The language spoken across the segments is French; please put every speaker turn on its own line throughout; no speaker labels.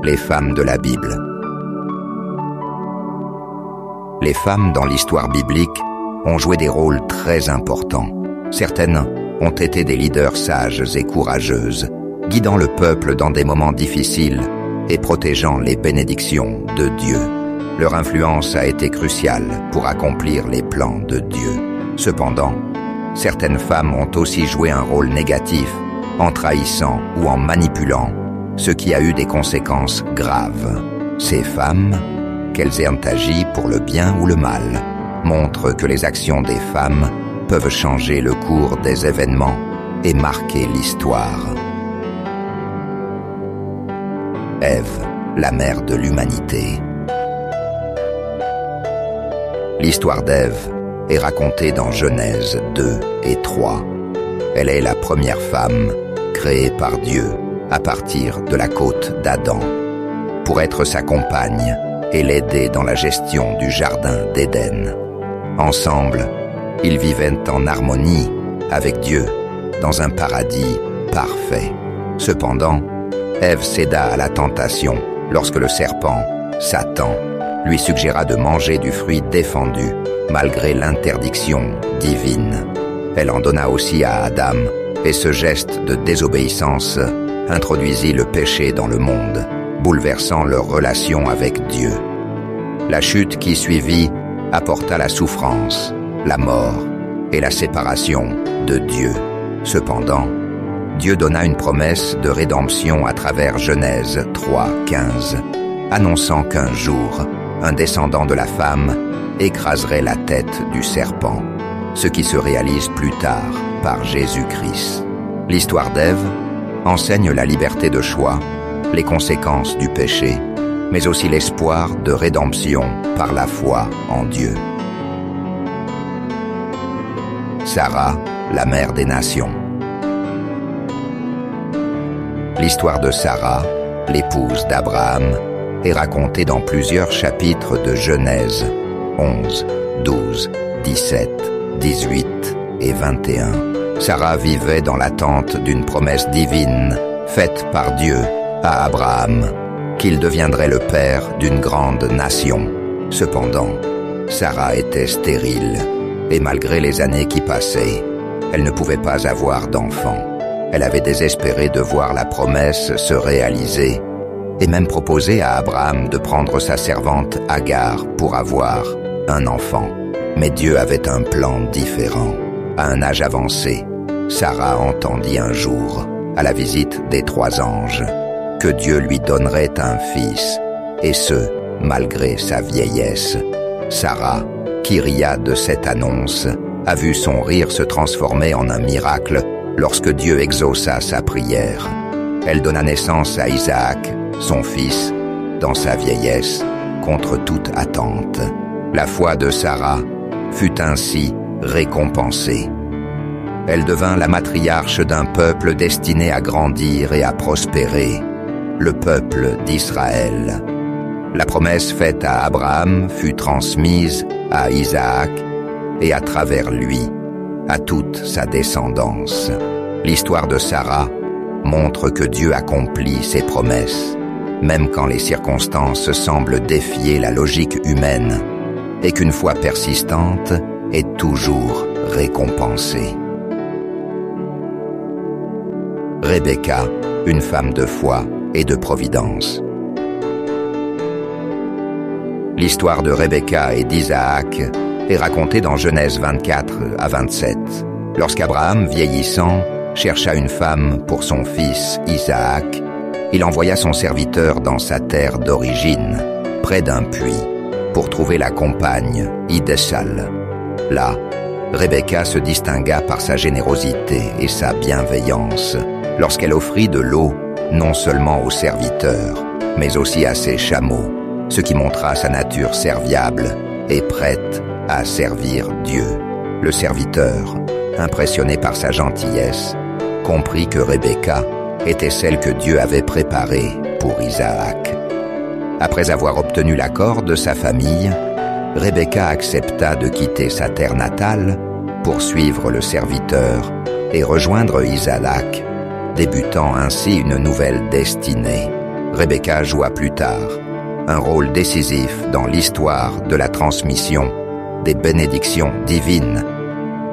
Les femmes de la Bible. Les femmes dans l'histoire biblique ont joué des rôles très importants. Certaines ont été des leaders sages et courageuses, guidant le peuple dans des moments difficiles et protégeant les bénédictions de Dieu. Leur influence a été cruciale pour accomplir les plans de Dieu. Cependant, certaines femmes ont aussi joué un rôle négatif en trahissant ou en manipulant, ce qui a eu des conséquences graves. Ces femmes, qu'elles aient agi pour le bien ou le mal, montrent que les actions des femmes peuvent changer le cours des événements et marquer l'histoire. Ève, la mère de l'humanité. L'histoire d'Ève est racontée dans Genèse 2 et 3. Elle est la première femme créée par Dieu à partir de la côte d'Adam, pour être sa compagne et l'aider dans la gestion du jardin d'Éden. Ensemble, ils vivaient en harmonie avec Dieu dans un paradis parfait. Cependant, Ève céda à la tentation lorsque le serpent, Satan, lui suggéra de manger du fruit défendu malgré l'interdiction divine. Elle en donna aussi à Adam, et ce geste de désobéissance introduisit le péché dans le monde, bouleversant leur relation avec Dieu. La chute qui suivit apporta la souffrance, la mort et la séparation de Dieu. Cependant, Dieu donna une promesse de rédemption à travers Genèse 3:15, annonçant qu'un jour, un descendant de la femme écraserait la tête du serpent, ce qui se réalise plus tard par Jésus-Christ. L'histoire d'Ève enseigne la liberté de choix, les conséquences du péché, mais aussi l'espoir de rédemption par la foi en Dieu. Sarah, la mère des nations. L'histoire de Sarah, l'épouse d'Abraham, est racontée dans plusieurs chapitres de Genèse 11, 12, 17, 18 et 21. Sarah vivait dans l'attente d'une promesse divine faite par Dieu à Abraham, qu'il deviendrait le père d'une grande nation. Cependant, Sarah était stérile, et malgré les années qui passaient, elle ne pouvait pas avoir d'enfant. Elle avait désespéré de voir la promesse se réaliser, et même proposé à Abraham de prendre sa servante Agar pour avoir un enfant. Mais Dieu avait un plan différent. À un âge avancé, Sarah entendit un jour, à la visite des 3 anges, que Dieu lui donnerait un fils, et ce, malgré sa vieillesse. Sarah, qui ria de cette annonce, a vu son rire se transformer en un miracle lorsque Dieu exauça sa prière. Elle donna naissance à Isaac, son fils, dans sa vieillesse, contre toute attente. La foi de Sarah fut ainsi récompensée. Elle devint la matriarche d'un peuple destiné à grandir et à prospérer, le peuple d'Israël. La promesse faite à Abraham fut transmise à Isaac et à travers lui, à toute sa descendance. L'histoire de Sarah montre que Dieu accomplit ses promesses, même quand les circonstances semblent défier la logique humaine, et qu'une foi persistante est toujours récompensée. Rebecca, une femme de foi et de providence. L'histoire de Rebecca et d'Isaac est racontée dans Genèse 24 à 27. Lorsqu'Abraham, vieillissant, chercha une femme pour son fils Isaac, il envoya son serviteur dans sa terre d'origine, près d'un puits, pour trouver la compagne idéale. Là, Rebecca se distingua par sa générosité et sa bienveillance, lorsqu'elle offrit de l'eau non seulement aux serviteurs, mais aussi à ses chameaux, ce qui montra sa nature serviable et prête à servir Dieu. Le serviteur, impressionné par sa gentillesse, comprit que Rebecca était celle que Dieu avait préparée pour Isaac. Après avoir obtenu l'accord de sa famille, Rebecca accepta de quitter sa terre natale pour suivre le serviteur et rejoindre Isaac, débutant ainsi une nouvelle destinée. Rebecca joua plus tard un rôle décisif dans l'histoire de la transmission des bénédictions divines.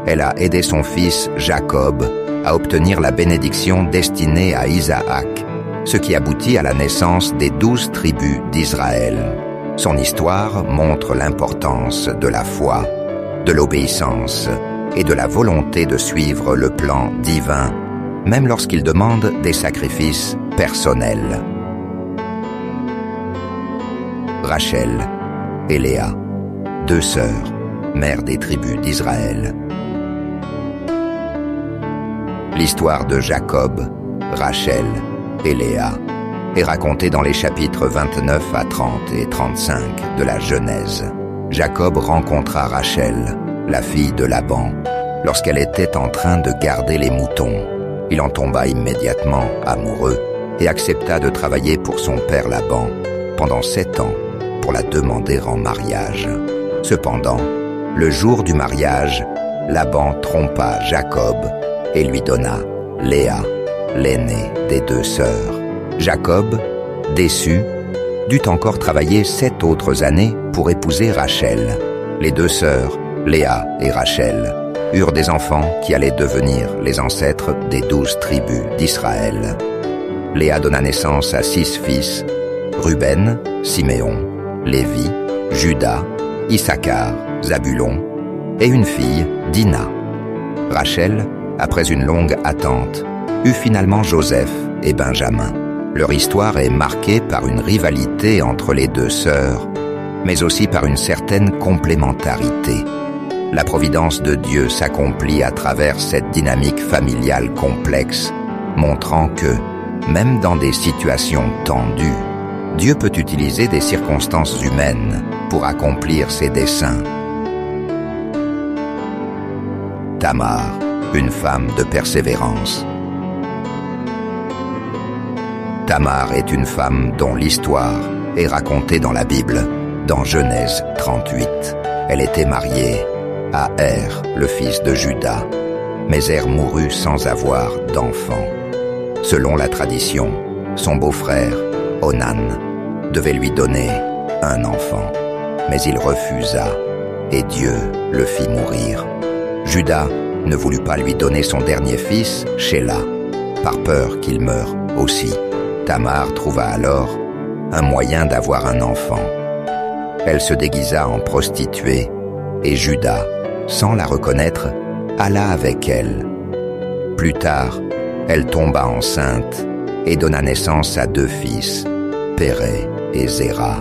Elle a aidé son fils Jacob à obtenir la bénédiction destinée à Isaac, ce qui aboutit à la naissance des 12 tribus d'Israël. Son histoire montre l'importance de la foi, de l'obéissance et de la volonté de suivre le plan divin, même lorsqu'il demande des sacrifices personnels. Rachel et Léa, 2 sœurs, mères des tribus d'Israël. L'histoire de Jacob, Rachel et Léa est racontée dans les chapitres 29 à 30 et 35 de la Genèse. Jacob rencontra Rachel, la fille de Laban, lorsqu'elle était en train de garder les moutons. Il en tomba immédiatement amoureux et accepta de travailler pour son père Laban pendant 7 ans pour la demander en mariage. Cependant, le jour du mariage, Laban trompa Jacob et lui donna Léa, l'aînée des 2 sœurs. Jacob, déçu, dut encore travailler 7 autres années pour épouser Rachel. Les 2 sœurs, Léa et Rachel, eurent des enfants qui allaient devenir les ancêtres des 12 tribus d'Israël. Léa donna naissance à 6 fils, Ruben, Siméon, Lévi, Juda, Issachar, Zabulon, et une fille, Dina. Rachel, après une longue attente, eut finalement Joseph et Benjamin. Leur histoire est marquée par une rivalité entre les 2 sœurs, mais aussi par une certaine complémentarité. La providence de Dieu s'accomplit à travers cette dynamique familiale complexe, montrant que, même dans des situations tendues, Dieu peut utiliser des circonstances humaines pour accomplir ses desseins. Tamar, une femme de persévérance. Tamar est une femme dont l'histoire est racontée dans la Bible, dans Genèse 38. Elle était mariée à Er, le fils de Juda, mais Er mourut sans avoir d'enfant. Selon la tradition, son beau-frère, Onan, devait lui donner un enfant, mais il refusa, et Dieu le fit mourir. Juda ne voulut pas lui donner son dernier fils, Shelah, par peur qu'il meure aussi. Tamar trouva alors un moyen d'avoir un enfant. Elle se déguisa en prostituée, et Juda, sans la reconnaître, alla avec elle. Plus tard, elle tomba enceinte et donna naissance à 2 fils, Péré et Zéra.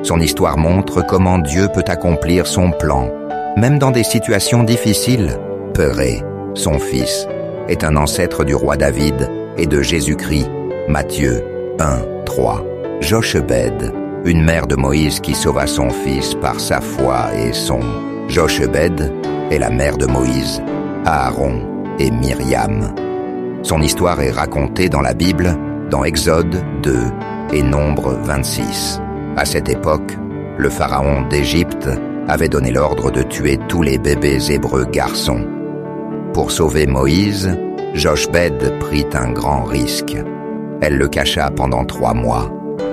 Son histoire montre comment Dieu peut accomplir son plan, même dans des situations difficiles. Péré, son fils, est un ancêtre du roi David et de Jésus-Christ, Matthieu 1, 3. Jochebed, une mère de Moïse qui sauva son fils par sa foi et son. Jochebed est la mère de Moïse, Aaron et Myriam. Son histoire est racontée dans la Bible, dans Exode 2 et Nombre 26. À cette époque, le pharaon d'Égypte avait donné l'ordre de tuer tous les bébés hébreux garçons. Pour sauver Moïse, Jochebed prit un grand risque. Elle le cacha pendant 3 mois,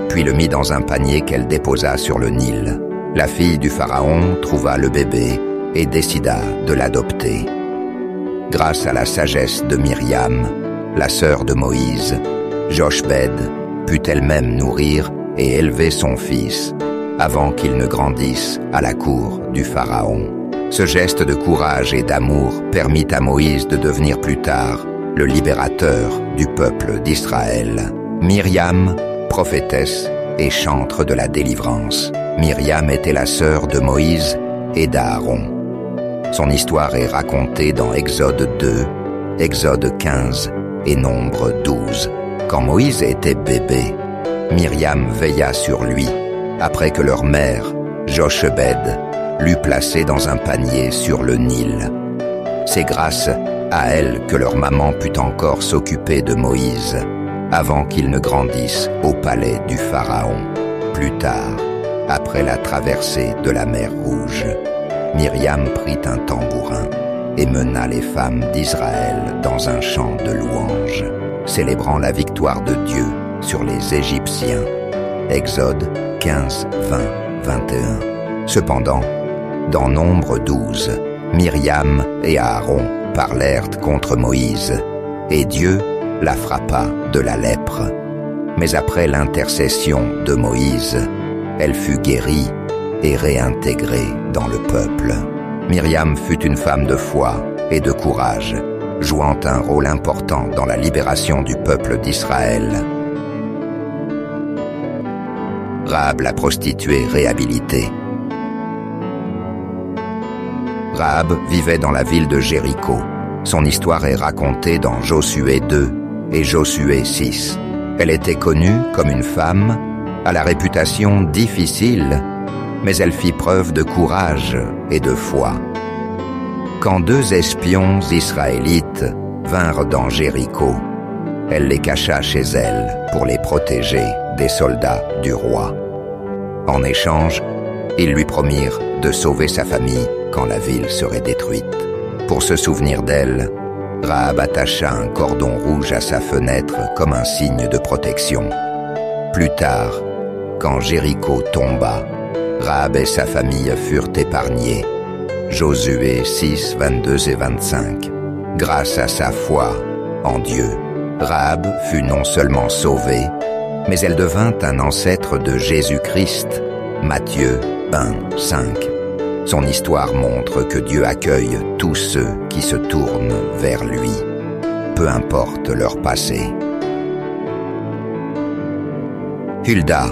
puis le mit dans un panier qu'elle déposa sur le Nil. La fille du pharaon trouva le bébé et décida de l'adopter. Grâce à la sagesse de Myriam, la sœur de Moïse, Jochebed put elle-même nourrir et élever son fils avant qu'il ne grandisse à la cour du pharaon. Ce geste de courage et d'amour permit à Moïse de devenir plus tard le libérateur du peuple d'Israël. Myriam, prophétesse et chantre de la délivrance. Myriam était la sœur de Moïse et d'Aaron. Son histoire est racontée dans Exode 2, Exode 15 et Nombre 12. Quand Moïse était bébé, Myriam veilla sur lui, après que leur mère, Jochebed, l'eut placé dans un panier sur le Nil. C'est grâce à elle que leur maman put encore s'occuper de Moïse, avant qu'il ne grandisse au palais du Pharaon. Plus tard, après la traversée de la mer Rouge, Myriam prit un tambourin et mena les femmes d'Israël dans un chant de louange, célébrant la victoire de Dieu sur les Égyptiens. Exode 15, 20, 21. Cependant, dans Nombre 12, Myriam et Aaron parlèrent contre Moïse, et Dieu la frappa de la lèpre. Mais après l'intercession de Moïse, elle fut guérie et réintégrée dans le peuple. Myriam fut une femme de foi et de courage, jouant un rôle important dans la libération du peuple d'Israël. Rahab la prostituée réhabilitée. Rahab vivait dans la ville de Jéricho. Son histoire est racontée dans Josué 2 et Josué 6. Elle était connue comme une femme à la réputation difficile, mais elle fit preuve de courage et de foi. Quand 2 espions israélites vinrent dans Jéricho, elle les cacha chez elle pour les protéger des soldats du roi. En échange, ils lui promirent de sauver sa famille quand la ville serait détruite. Pour se souvenir d'elle, Rahab attacha un cordon rouge à sa fenêtre comme un signe de protection. Plus tard, quand Jéricho tomba, Rahab et sa famille furent épargnés. Josué 6, 22 et 25. Grâce à sa foi en Dieu, Rahab fut non seulement sauvée, mais elle devint un ancêtre de Jésus-Christ. Matthieu 1, 5. Son histoire montre que Dieu accueille tous ceux qui se tournent vers lui, peu importe leur passé. Hulda,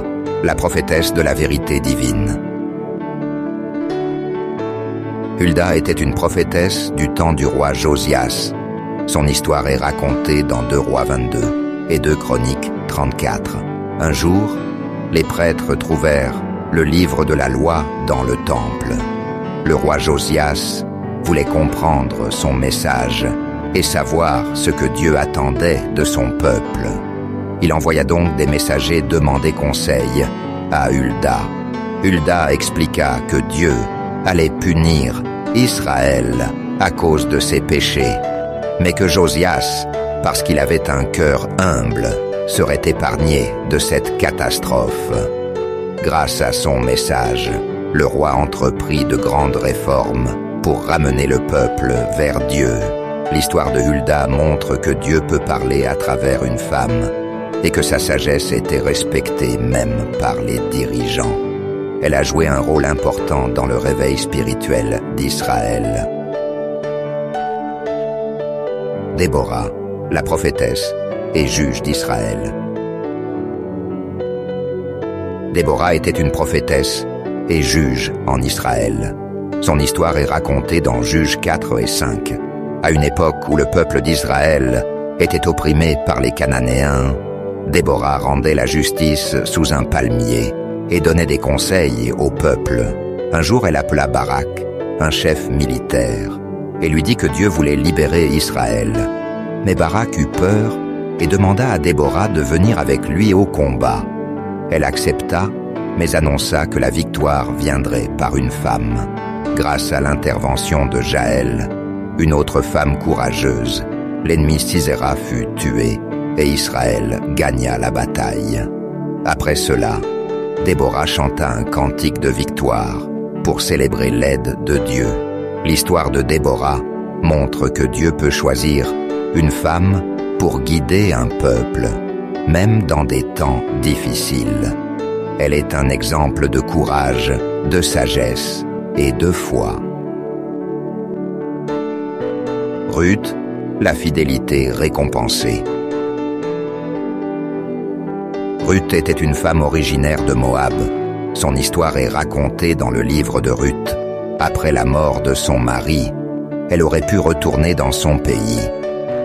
la prophétesse de la vérité divine. Hulda était une prophétesse du temps du roi Josias. Son histoire est racontée dans 2 Rois 22 et 2 Chroniques 34. Un jour, les prêtres trouvèrent le livre de la loi dans le temple. Le roi Josias voulait comprendre son message et savoir ce que Dieu attendait de son peuple. Il envoya donc des messagers demander conseil à Hulda. Hulda expliqua que Dieu allait punir Israël à cause de ses péchés, mais que Josias, parce qu'il avait un cœur humble, serait épargné de cette catastrophe. Grâce à son message, le roi entreprit de grandes réformes pour ramener le peuple vers Dieu. L'histoire de Hulda montre que Dieu peut parler à travers une femme et que sa sagesse était respectée même par les dirigeants. Elle a joué un rôle important dans le réveil spirituel d'Israël. Déborah, la prophétesse et juge d'Israël. Déborah était une prophétesse et juge en Israël. Son histoire est racontée dans Juges 4 et 5. À une époque où le peuple d'Israël était opprimé par les Cananéens, Déborah rendait la justice sous un palmier et donnait des conseils au peuple. Un jour, elle appela Barak, un chef militaire, et lui dit que Dieu voulait libérer Israël. Mais Barak eut peur et demanda à Déborah de venir avec lui au combat. Elle accepta, mais annonça que la victoire viendrait par une femme. Grâce à l'intervention de Jaël, une autre femme courageuse, l'ennemi Sisera fut tué et Israël gagna la bataille. Après cela, Déborah chanta un cantique de victoire pour célébrer l'aide de Dieu. L'histoire de Déborah montre que Dieu peut choisir une femme pour guider un peuple, même dans des temps difficiles. Elle est un exemple de courage, de sagesse et de foi. Ruth, la fidélité récompensée. Ruth était une femme originaire de Moab. Son histoire est racontée dans le livre de Ruth. Après la mort de son mari, elle aurait pu retourner dans son pays,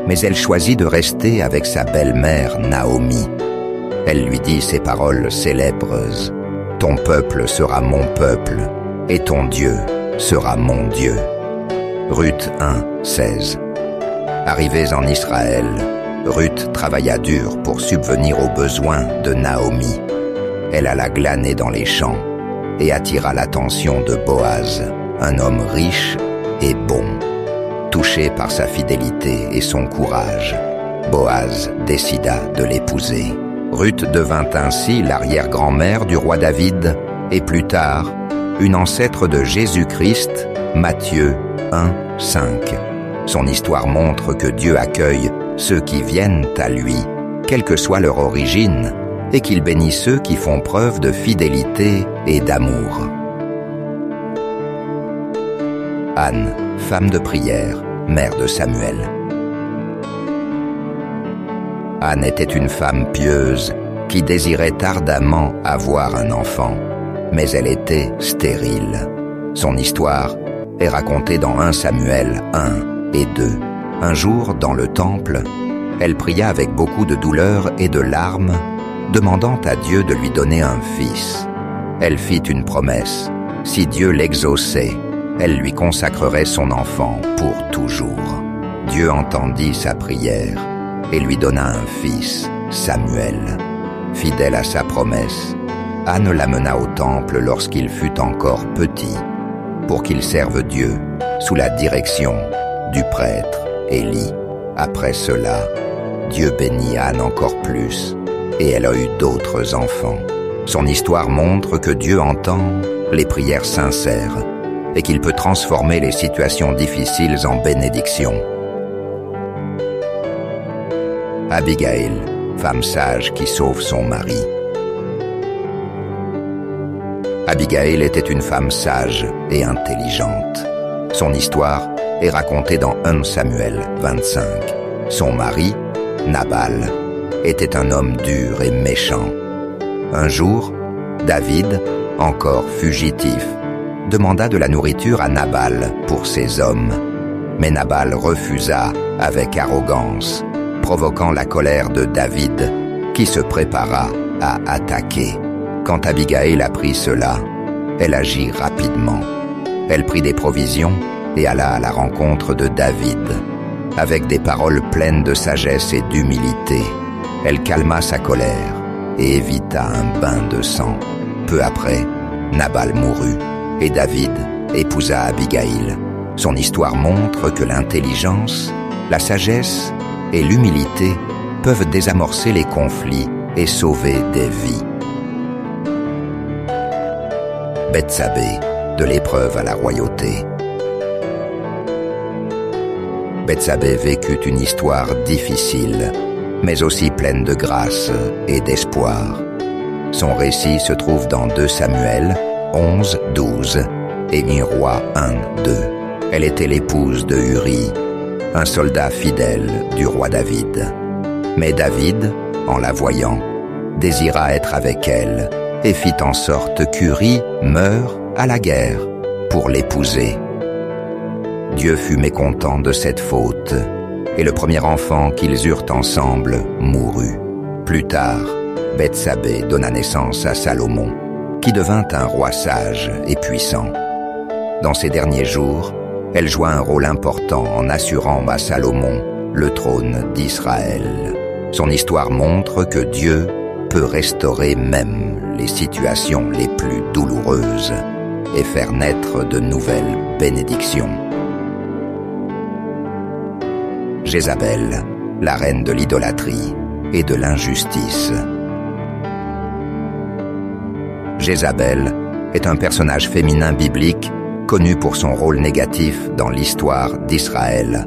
mais elle choisit de rester avec sa belle-mère Naomi. Elle lui dit ces paroles célèbres: « Ton peuple sera mon peuple, et ton Dieu sera mon Dieu. » Ruth 1, 16. Arrivée en Israël, Ruth travailla dur pour subvenir aux besoins de Naomi. Elle alla glaner dans les champs et attira l'attention de Boaz, un homme riche et bon. Touché par sa fidélité et son courage, Boaz décida de l'épouser. Ruth devint ainsi l'arrière-grand-mère du roi David et plus tard, une ancêtre de Jésus-Christ, Matthieu 1, 5. Son histoire montre que Dieu accueille ceux qui viennent à lui, quelle que soit leur origine, et qu'il bénit ceux qui font preuve de fidélité et d'amour. Anne, femme de prière, mère de Samuel. Anne était une femme pieuse qui désirait ardemment avoir un enfant, mais elle était stérile. Son histoire est racontée dans 1 Samuel 1 et 2. Un jour, dans le temple, elle pria avec beaucoup de douleur et de larmes, demandant à Dieu de lui donner un fils. Elle fit une promesse. Si Dieu l'exauçait, elle lui consacrerait son enfant pour toujours. Dieu entendit sa prière et lui donna un fils, Samuel. Fidèle à sa promesse, Anne l'amena au temple lorsqu'il fut encore petit, pour qu'il serve Dieu sous la direction du prêtre Élie. Après cela, Dieu bénit Anne encore plus, et elle a eu d'autres enfants. Son histoire montre que Dieu entend les prières sincères et qu'il peut transformer les situations difficiles en bénédictions. Abigail, femme sage qui sauve son mari. Abigail était une femme sage et intelligente. Son histoire est racontée dans 1 Samuel 25. Son mari, Nabal, était un homme dur et méchant. Un jour, David, encore fugitif, demanda de la nourriture à Nabal pour ses hommes. Mais Nabal refusa avec arrogance, provoquant la colère de David, qui se prépara à attaquer. Quand Abigail apprit cela, elle agit rapidement. Elle prit des provisions et alla à la rencontre de David. Avec des paroles pleines de sagesse et d'humilité, elle calma sa colère et évita un bain de sang. Peu après, Nabal mourut et David épousa Abigail. Son histoire montre que l'intelligence, la sagesse et l'humilité peuvent désamorcer les conflits et sauver des vies. Bethsabée, de l'épreuve à la royauté. Bethsabée vécut une histoire difficile, mais aussi pleine de grâce et d'espoir. Son récit se trouve dans 2 Samuel 11, 12 et 1 Roi 1, 2. Elle était l'épouse de Uri, un soldat fidèle du roi David. Mais David, en la voyant, désira être avec elle et fit en sorte qu'Uri meure à la guerre pour l'épouser. Dieu fut mécontent de cette faute, et le premier enfant qu'ils eurent ensemble mourut. Plus tard, Bethsabée donna naissance à Salomon, qui devint un roi sage et puissant. Dans ses derniers jours, elle joua un rôle important en assurant à Salomon le trône d'Israël. Son histoire montre que Dieu peut restaurer même les situations les plus douloureuses et faire naître de nouvelles bénédictions. Jézabel, la reine de l'idolâtrie et de l'injustice. Jézabel est un personnage féminin biblique connu pour son rôle négatif dans l'histoire d'Israël.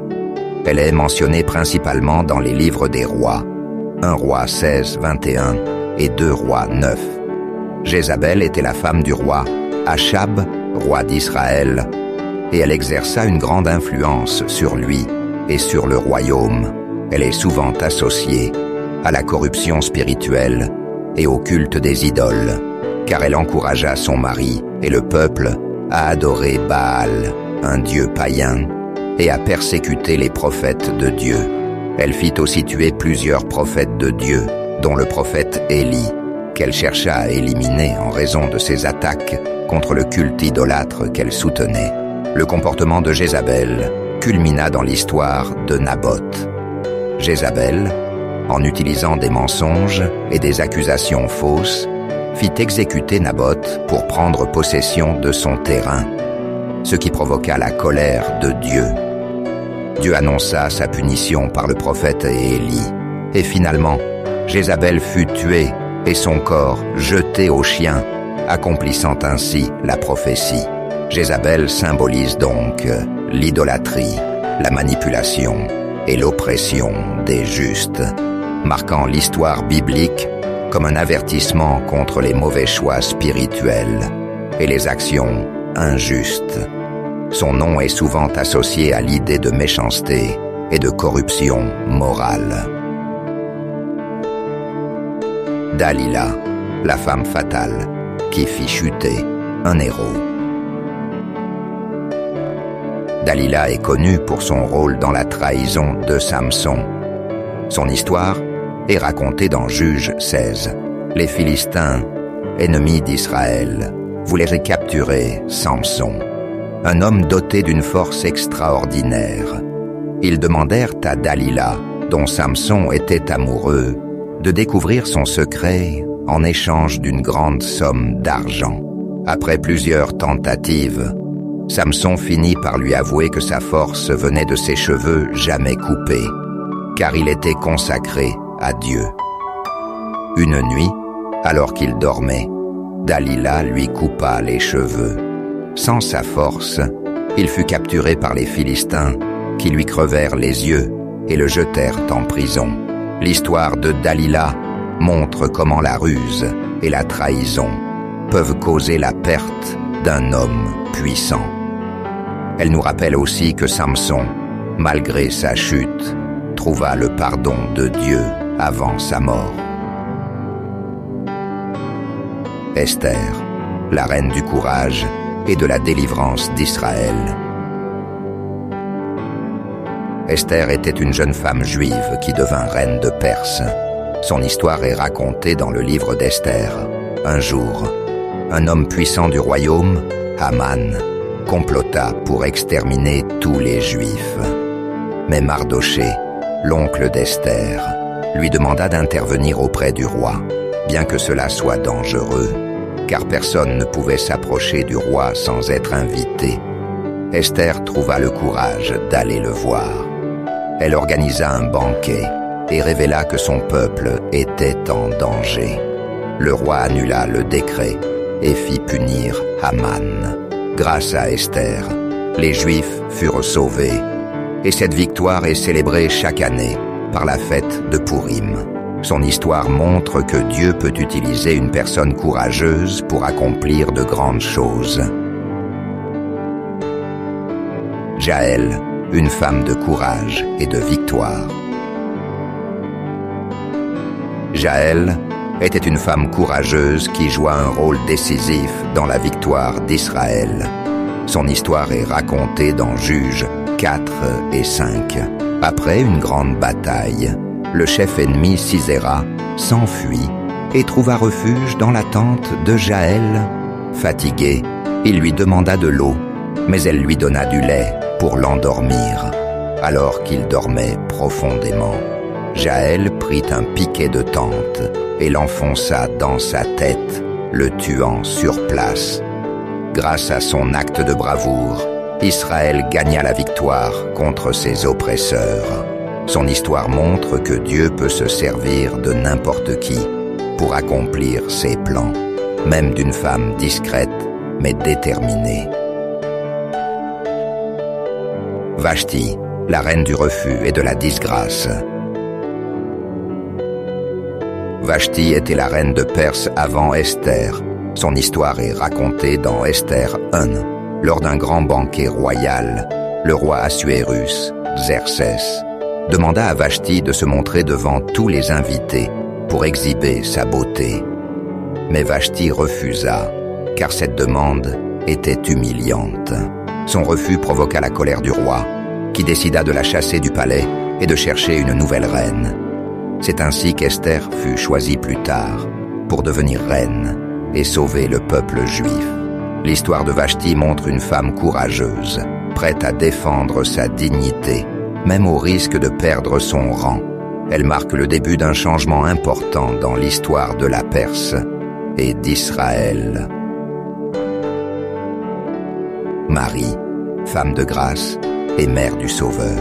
Elle est mentionnée principalement dans les livres des rois, 1 Roi 16, 21 et 2 Rois 9. Jézabel était la femme du roi Achab, roi d'Israël, et elle exerça une grande influence sur lui et sur le royaume. Elle est souvent associée à la corruption spirituelle et au culte des idoles, car elle encouragea son mari et le peuple à adorer Baal, un dieu païen, et à persécuter les prophètes de Dieu. Elle fit aussi tuer plusieurs prophètes de Dieu, dont le prophète Élie, qu'elle chercha à éliminer en raison de ses attaques contre le culte idolâtre qu'elle soutenait. Le comportement de Jézabel culmina dans l'histoire de Naboth. Jézabel, en utilisant des mensonges et des accusations fausses, fit exécuter Naboth pour prendre possession de son terrain, ce qui provoqua la colère de Dieu. Dieu annonça sa punition par le prophète Élie, et finalement, Jézabel fut tuée et son corps jeté aux chiens, accomplissant ainsi la prophétie. Jézabel symbolise donc l'idolâtrie, la manipulation et l'oppression des justes, marquant l'histoire biblique comme un avertissement contre les mauvais choix spirituels et les actions injustes. Son nom est souvent associé à l'idée de méchanceté et de corruption morale. Dalila, la femme fatale, qui fit chuter un héros. Dalila est connue pour son rôle dans la trahison de Samson. Son histoire est racontée dans Juges 16. Les Philistins, ennemis d'Israël, voulaient capturer Samson, un homme doté d'une force extraordinaire. Ils demandèrent à Dalila, dont Samson était amoureux, de découvrir son secret en échange d'une grande somme d'argent. Après plusieurs tentatives, Samson finit par lui avouer que sa force venait de ses cheveux jamais coupés, car il était consacré à Dieu. Une nuit, alors qu'il dormait, Dalila lui coupa les cheveux. Sans sa force, il fut capturé par les Philistins qui lui crevèrent les yeux et le jetèrent en prison. L'histoire de Dalila montre comment la ruse et la trahison peuvent causer la perte d'un homme puissant. Elle nous rappelle aussi que Samson, malgré sa chute, trouva le pardon de Dieu avant sa mort. Esther, la reine du courage et de la délivrance d'Israël. Esther était une jeune femme juive qui devint reine de Perse. Son histoire est racontée dans le livre d'Esther. Un jour, un homme puissant du royaume, Haman, complota pour exterminer tous les Juifs. Mais Mardoché, l'oncle d'Esther, lui demanda d'intervenir auprès du roi, bien que cela soit dangereux, car personne ne pouvait s'approcher du roi sans être invité. Esther trouva le courage d'aller le voir. Elle organisa un banquet et révéla que son peuple était en danger. Le roi annula le décret et fit punir Haman. Grâce à Esther, les Juifs furent sauvés, et cette victoire est célébrée chaque année par la fête de Pourim. Son histoire montre que Dieu peut utiliser une personne courageuse pour accomplir de grandes choses. Jaël, une femme de courage et de victoire. Jaël était une femme courageuse qui joua un rôle décisif dans la victoire d'Israël. Son histoire est racontée dans Juges 4 et 5. Après une grande bataille, le chef ennemi Sisera s'enfuit et trouva refuge dans la tente de Jaël. Fatigué, il lui demanda de l'eau, mais elle lui donna du lait pour l'endormir. Alors qu'il dormait profondément, Jaël prit un piquet de tente et l'enfonça dans sa tête, le tuant sur place. Grâce à son acte de bravoure, Israël gagna la victoire contre ses oppresseurs. Son histoire montre que Dieu peut se servir de n'importe qui pour accomplir ses plans, même d'une femme discrète mais déterminée. Vashti, la reine du refus et de la disgrâce. Vashti était la reine de Perse avant Esther. Son histoire est racontée dans Esther 1. Lors d'un grand banquet royal, le roi Assuérus, Xerxès, demanda à Vashti de se montrer devant tous les invités pour exhiber sa beauté. Mais Vashti refusa, car cette demande était humiliante. Son refus provoqua la colère du roi, qui décida de la chasser du palais et de chercher une nouvelle reine. C'est ainsi qu'Esther fut choisie plus tard pour devenir reine et sauver le peuple juif. L'histoire de Vashti montre une femme courageuse, prête à défendre sa dignité, même au risque de perdre son rang. Elle marque le début d'un changement important dans l'histoire de la Perse et d'Israël. Marie, femme de grâce et mère du Sauveur.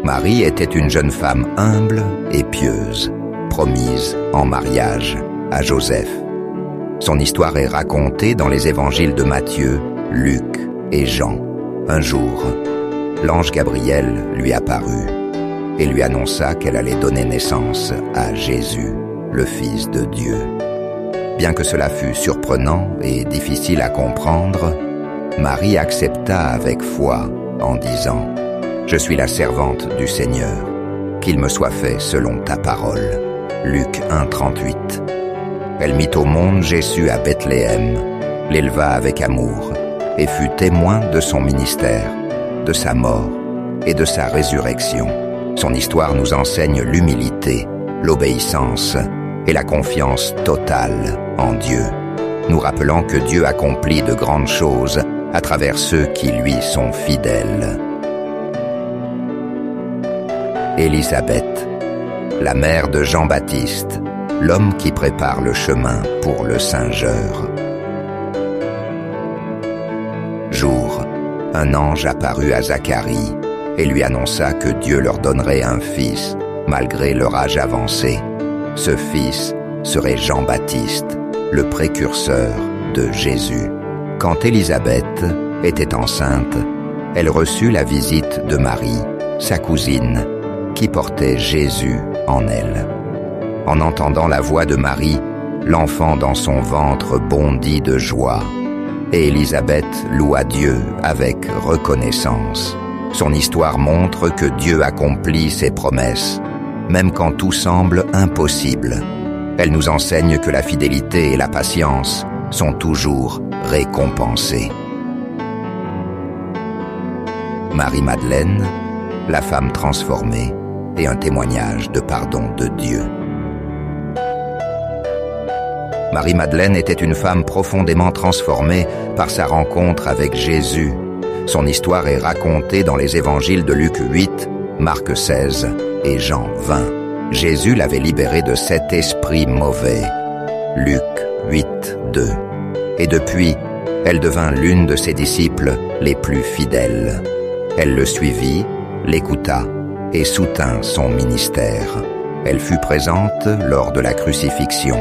Marie était une jeune femme humble et pieuse, promise en mariage à Joseph. Son histoire est racontée dans les évangiles de Matthieu, Luc et Jean. Un jour, l'ange Gabriel lui apparut et lui annonça qu'elle allait donner naissance à Jésus, le Fils de Dieu. Bien que cela fût surprenant et difficile à comprendre, Marie accepta avec foi en disant « Je suis la servante du Seigneur, qu'il me soit fait selon ta parole. » Luc 1,38. Elle mit au monde Jésus à Bethléem, l'éleva avec amour et fut témoin de son ministère, de sa mort et de sa résurrection. Son histoire nous enseigne l'humilité, l'obéissance et la confiance totale en Dieu, nous rappelant que Dieu accomplit de grandes choses à travers ceux qui lui sont fidèles. Élisabeth, la mère de Jean-Baptiste, l'homme qui prépare le chemin pour le Saint-Jeure. Jour, un ange apparut à Zacharie et lui annonça que Dieu leur donnerait un fils, malgré leur âge avancé. Ce fils serait Jean-Baptiste, le précurseur de Jésus. Quand Élisabeth était enceinte, elle reçut la visite de Marie, sa cousine, qui portait Jésus en elle. En entendant la voix de Marie, l'enfant dans son ventre bondit de joie, et Élisabeth loua Dieu avec reconnaissance. Son histoire montre que Dieu accomplit ses promesses, même quand tout semble impossible. Elle nous enseigne que la fidélité et la patience sont toujours récompensées. Marie-Madeleine, la femme transformée et un témoignage de pardon de Dieu. Marie-Madeleine était une femme profondément transformée par sa rencontre avec Jésus. Son histoire est racontée dans les évangiles de Luc 8, Marc 16 et Jean 20. Jésus l'avait libérée de 7 esprits mauvais. Luc 8, 2. Et depuis, elle devint l'une de ses disciples les plus fidèles. Elle le suivit, l'écouta et soutint son ministère. Elle fut présente lors de la crucifixion,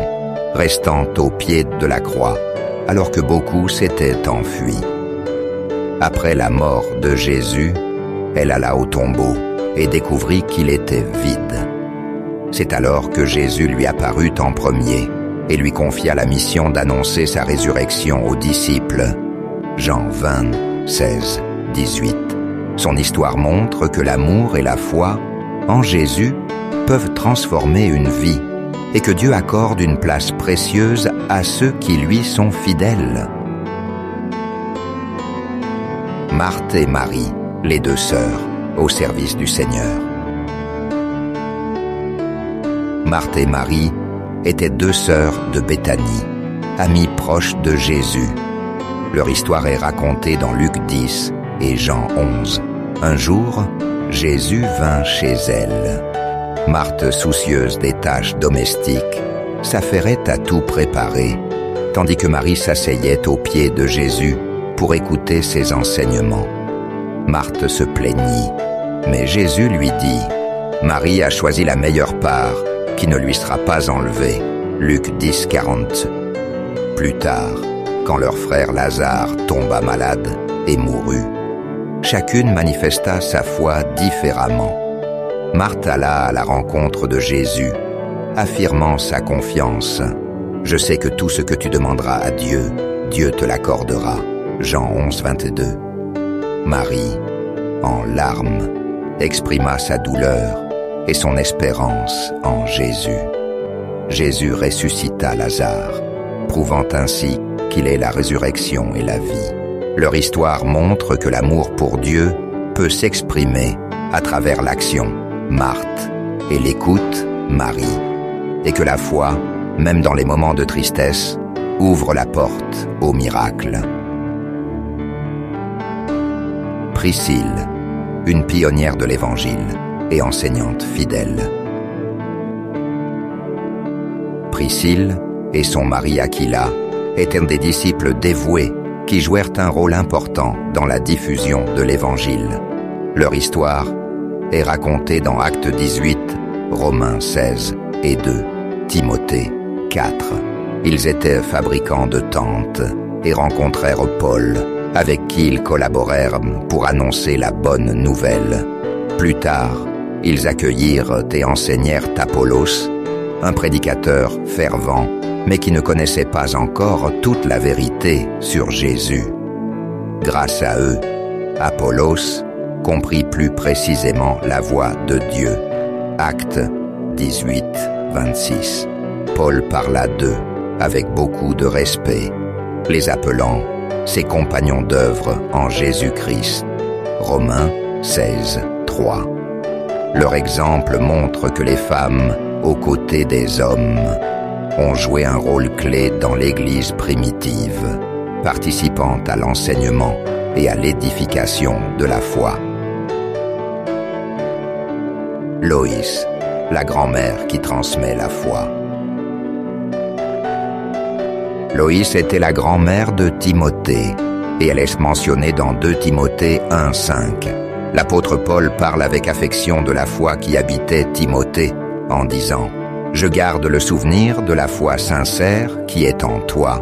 restant au pied de la croix, alors que beaucoup s'étaient enfuis. Après la mort de Jésus, elle alla au tombeau et découvrit qu'il était vide. C'est alors que Jésus lui apparut en premier et lui confia la mission d'annoncer sa résurrection aux disciples. Jean 20, 16, 18. Son histoire montre que l'amour et la foi en Jésus peuvent transformer une vie et que Dieu accorde une place précieuse à ceux qui lui sont fidèles. Marthe et Marie, les deux sœurs, au service du Seigneur. Marthe et Marie étaient deux sœurs de Béthanie, amies proches de Jésus. Leur histoire est racontée dans Luc 10 et Jean 11. Un jour, Jésus vint chez elles. Marthe, soucieuse des tâches domestiques, s'affairait à tout préparer, tandis que Marie s'asseyait aux pieds de Jésus pour écouter ses enseignements. Marthe se plaignit, mais Jésus lui dit « Marie a choisi la meilleure part, qui ne lui sera pas enlevée. » Luc 10, 40. Plus tard, quand leur frère Lazare tomba malade et mourut, chacune manifesta sa foi différemment. Marthe alla à la rencontre de Jésus, affirmant sa confiance. « Je sais que tout ce que tu demanderas à Dieu, Dieu te l'accordera. » Jean 11, 22. Marie, en larmes, exprima sa douleur et son espérance en Jésus. Jésus ressuscita Lazare, prouvant ainsi qu'il est la résurrection et la vie. Leur histoire montre que l'amour pour Dieu peut s'exprimer à travers l'action, Marthe, et l'écoute, Marie, et que la foi, même dans les moments de tristesse, ouvre la porte au miracle. Priscille, une pionnière de l'Évangile et enseignante fidèle. Priscille et son mari Aquila étaient des disciples dévoués qui jouèrent un rôle important dans la diffusion de l'Évangile. Leur histoire est raconté dans Actes 18, Romains 16 et 2, Timothée 4. Ils étaient fabricants de tentes et rencontrèrent Paul, avec qui ils collaborèrent pour annoncer la bonne nouvelle. Plus tard, ils accueillirent et enseignèrent Apollos, un prédicateur fervent, mais qui ne connaissait pas encore toute la vérité sur Jésus. Grâce à eux, Apollos comprit plus précisément la voie de Dieu. Actes 18, 26. Paul parla d'eux avec beaucoup de respect, les appelant ses compagnons d'œuvre en Jésus-Christ. Romains 16, 3. Leur exemple montre que les femmes, aux côtés des hommes, ont joué un rôle clé dans l'Église primitive, participant à l'enseignement et à l'édification de la foi. Loïs, la grand-mère qui transmet la foi. Loïs était la grand-mère de Timothée, et elle est mentionnée dans 2 Timothée 1,5. L'apôtre Paul parle avec affection de la foi qui habitait Timothée, en disant « Je garde le souvenir de la foi sincère qui est en toi,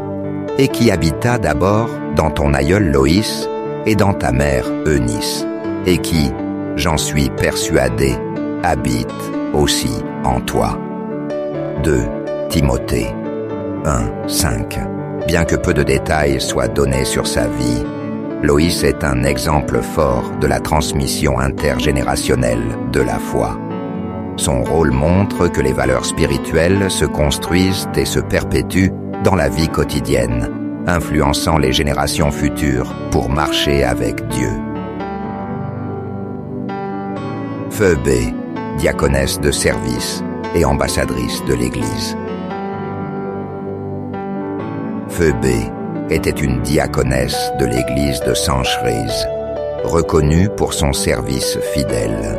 et qui habita d'abord dans ton aïeul Loïs et dans ta mère Eunice, et qui, j'en suis persuadé, habite aussi en toi. » 2 Timothée 1,5. Bien que peu de détails soient donnés sur sa vie, Loïs est un exemple fort de la transmission intergénérationnelle de la foi. Son rôle montre que les valeurs spirituelles se construisent et se perpétuent dans la vie quotidienne, influençant les générations futures pour marcher avec Dieu. Phoebé, diaconesse de service et ambassadrice de l'Église. Phoebé était une diaconesse de l'église de Sancherize, reconnue pour son service fidèle.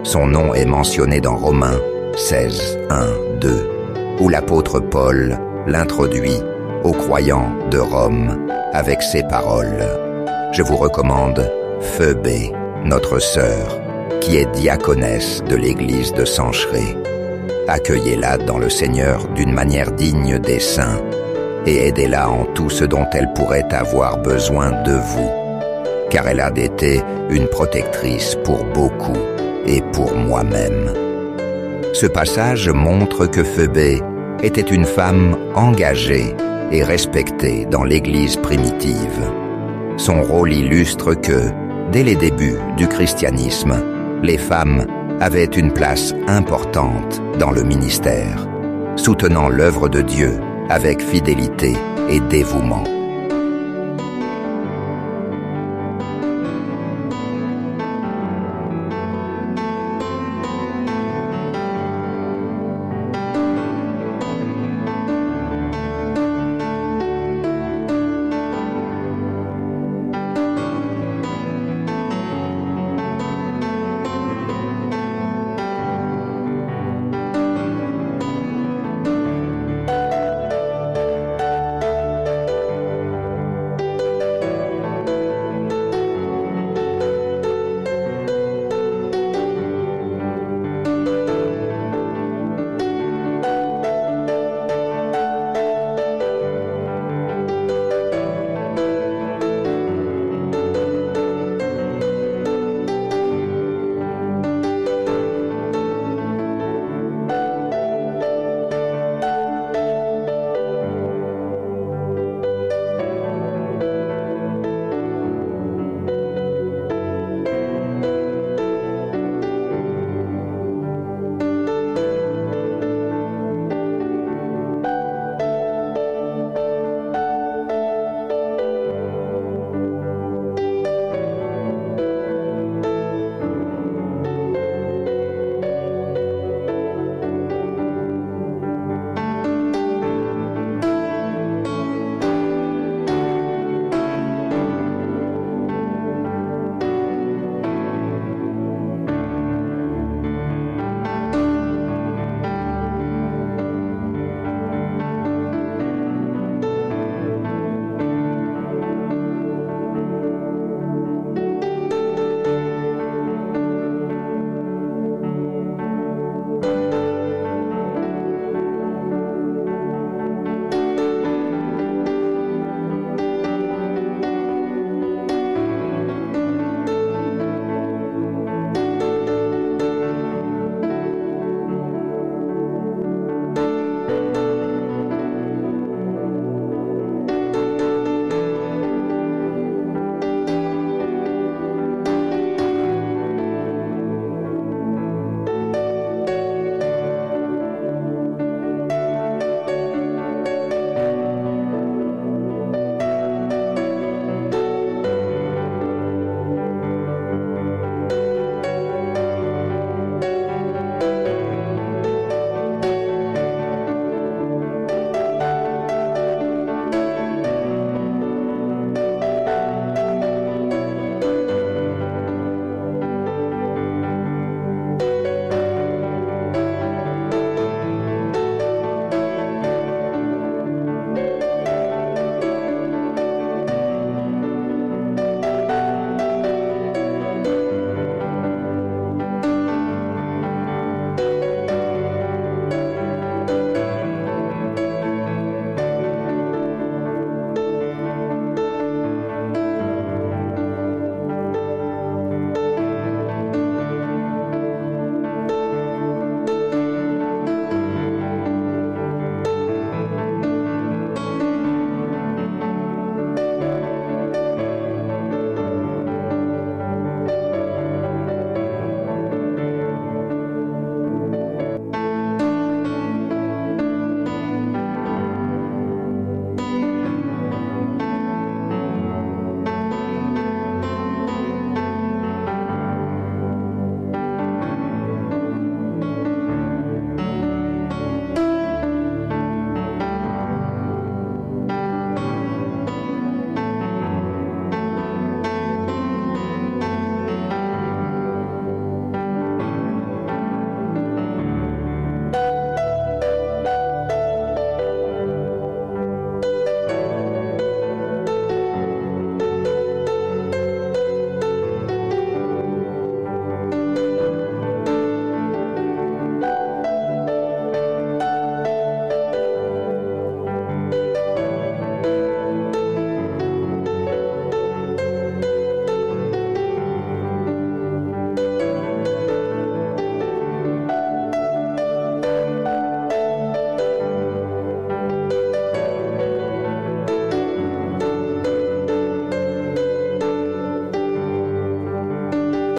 Son nom est mentionné dans Romains 16, 1, 2, où l'apôtre Paul l'introduit aux croyants de Rome avec ces paroles. Je vous recommande Phoebé, notre sœur, qui est diaconesse de l'église de Sancherize. Accueillez-la dans le Seigneur d'une manière digne des saints, et aidez-la en tout ce dont elle pourrait avoir besoin de vous, car elle a été une protectrice pour beaucoup et pour moi-même. Ce passage montre que Phoebé était une femme engagée et respectée dans l'Église primitive. Son rôle illustre que, dès les débuts du christianisme, les femmes avaient une place importante dans le ministère, soutenant l'œuvre de Dieu avec fidélité et dévouement.